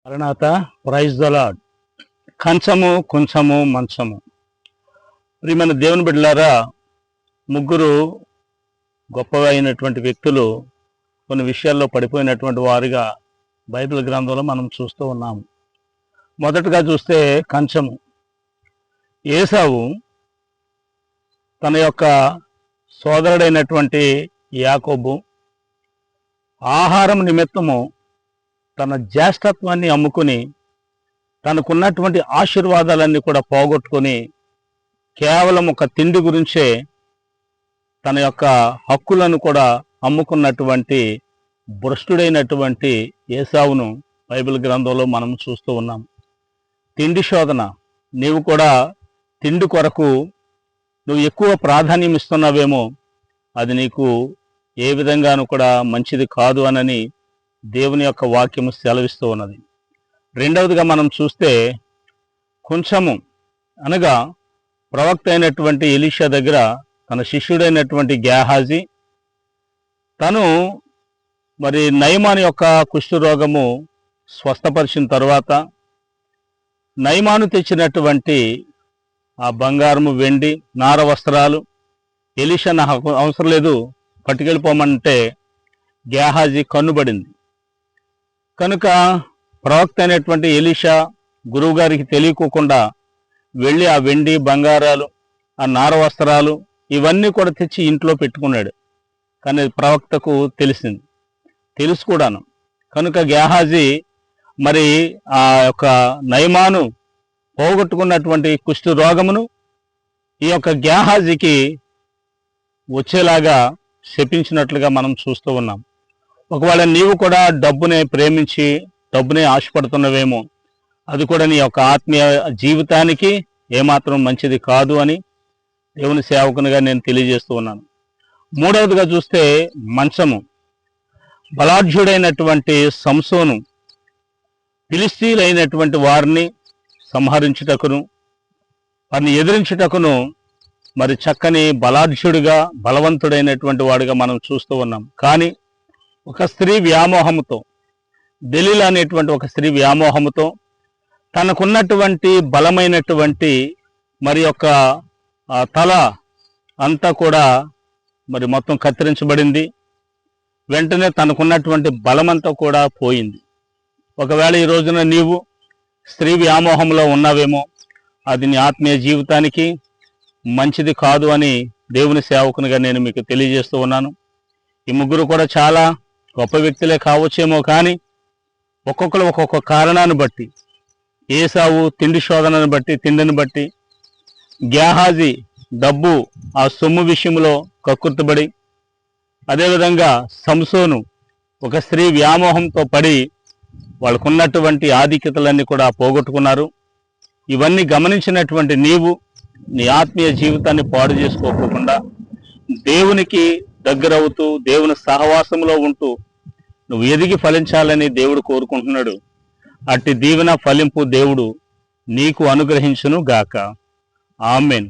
మరణాత praise the lord. కంచము కొంచెము మంచము. ప్రియమైన దేవుని బిడ్డలారా, ముగ్గురు గొప్పవైనటువంటి వ్యక్తులు కొన్ని విషయాల్లో పడిపోయినటువంటి వారిగా బైబిల్ గ్రంథంలో మనం చూస్తూ ఉన్నాము. మొదటగా చూస్తే కంచము. ఏసావు తన యొక్క సోదరుడైనటువంటి యాకోబు ఆహారం నిమిత్తము తన జ్యేష్ఠత్వాన్ని అమ్ముకుని తనకున్నటువంటి ఆశీర్వాదాలన్నీ కూడా పోగొట్టుకొని కేవలం ఒక తిండి గురించే తన యొక్క హక్కులను కూడా అమ్ముకున్నటువంటి భ్రష్టుడైనటువంటి ఏసావును బైబిల్ గ్రంథంలో మనం చూస్తూ ఉన్నాం. తిండి శోధన. నీవు కూడా తిండి కొరకు నువ్వు ఎక్కువ ప్రాధాన్యం ఇస్తున్నావేమో, అది నీకు ఏ విధంగానూ కూడా మంచిది కాదు అనని దేవుని యొక్క వాక్యము సెలవిస్తూ ఉన్నది. రెండవదిగా మనం చూస్తే కొంచెము అనగా ప్రవక్త అయినటువంటి ఎలీషా దగ్గర తన శిష్యుడైనటువంటి గేహాజీ తను మరి నయమాను యొక్క కుష్ఠరోగము స్వస్థపరిచిన తరువాత నయమాను తెచ్చినటువంటి ఆ బంగారము, వెండి, నార వస్త్రాలు ఎలీషా నాకు అవసరం లేదు పట్టుకెళ్ళిపోమంటే గేహాజీ కన్నుబడింది. కనుక ప్రవక్త అయినటువంటి ఎలీషా గురువు గారికి తెలియకోకుండా వెళ్ళి ఆ వెండి, బంగారాలు, ఆ నార వస్త్రాలు ఇవన్నీ కూడా తెచ్చి ఇంట్లో పెట్టుకున్నాడు. కానీ ప్రవక్తకు తెలిసింది, తెలుసు కూడాను. కనుక గేహాజీ మరి ఆ యొక్క నయమాను పోగొట్టుకున్నటువంటి కుష్ఠ రోగమును ఈ యొక్క గేహాజీకి వచ్చేలాగా శపించినట్లుగా మనం చూస్తూ ఉన్నాం. ఒకవేళ నీవు కూడా డబ్బునే ప్రేమించి డబ్బునే ఆశపడుతున్నవేమో, అది కూడా నీ యొక్క ఆత్మీయ జీవితానికి ఏమాత్రం మంచిది కాదు అని దేవుని సేవకునిగా నేను తెలియజేస్తూ ఉన్నాను. మూడవదిగా చూస్తే మంచము. బలాఢ్యుడైనటువంటి సంసోను ఫిలిస్తీయులైనటువంటి వారిని సంహరించుటకును వారిని ఎదిరించుటకును మరి చక్కని బలాఢ్యుడిగా బలవంతుడైనటువంటి వాడుగా మనం చూస్తూ ఉన్నాం. కానీ ఒక స్త్రీ వ్యామోహముతో, దెలీలా అనేటువంటి ఒక స్త్రీ వ్యామోహముతో తనకున్నటువంటి బలమైనటువంటి మరి యొక్క తల అంతా కూడా మరి మొత్తం కత్తిరించబడింది. వెంటనే తనకున్నటువంటి బలమంతా కూడా పోయింది. ఒకవేళ ఈ రోజున నీవు స్త్రీ వ్యామోహంలో ఉన్నావేమో, అది నీ ఆత్మీయ జీవితానికి మంచిది కాదు అని దేవుని సేవకునిగా నేను మీకు తెలియజేస్తూ ఉన్నాను. ఈ ముగ్గురు కూడా చాలా గొప్ప వ్యక్తులే కావచ్చేమో, కానీ ఒక్కొక్కరు ఒక్కొక్క కారణాన్ని బట్టి, ఏసావు తిండి శోధనను బట్టి, తిండిని బట్టి, గేహాజీ డబ్బు ఆ సొమ్ము విషయంలో కక్కుర్తిబడి, అదేవిధంగా సంసోను ఒక స్త్రీ వ్యామోహంతో పడి వాళ్ళకున్నటువంటి ఆధిక్యతలన్నీ కూడా పోగొట్టుకున్నారు. ఇవన్నీ గమనించినటువంటి నీవు నీ ఆత్మీయ జీవితాన్ని పాడు చేసుకోకుండా దేవునికి దగ్గరవుతూ దేవుని సహవాసంలో ఉంటూ నువ్వు ఎదిగి ఫలించాలని దేవుడు కోరుకుంటున్నాడు. అట్టి దీవెన ఫలింపు దేవుడు నీకు అనుగ్రహించును గాక. ఆమేన్.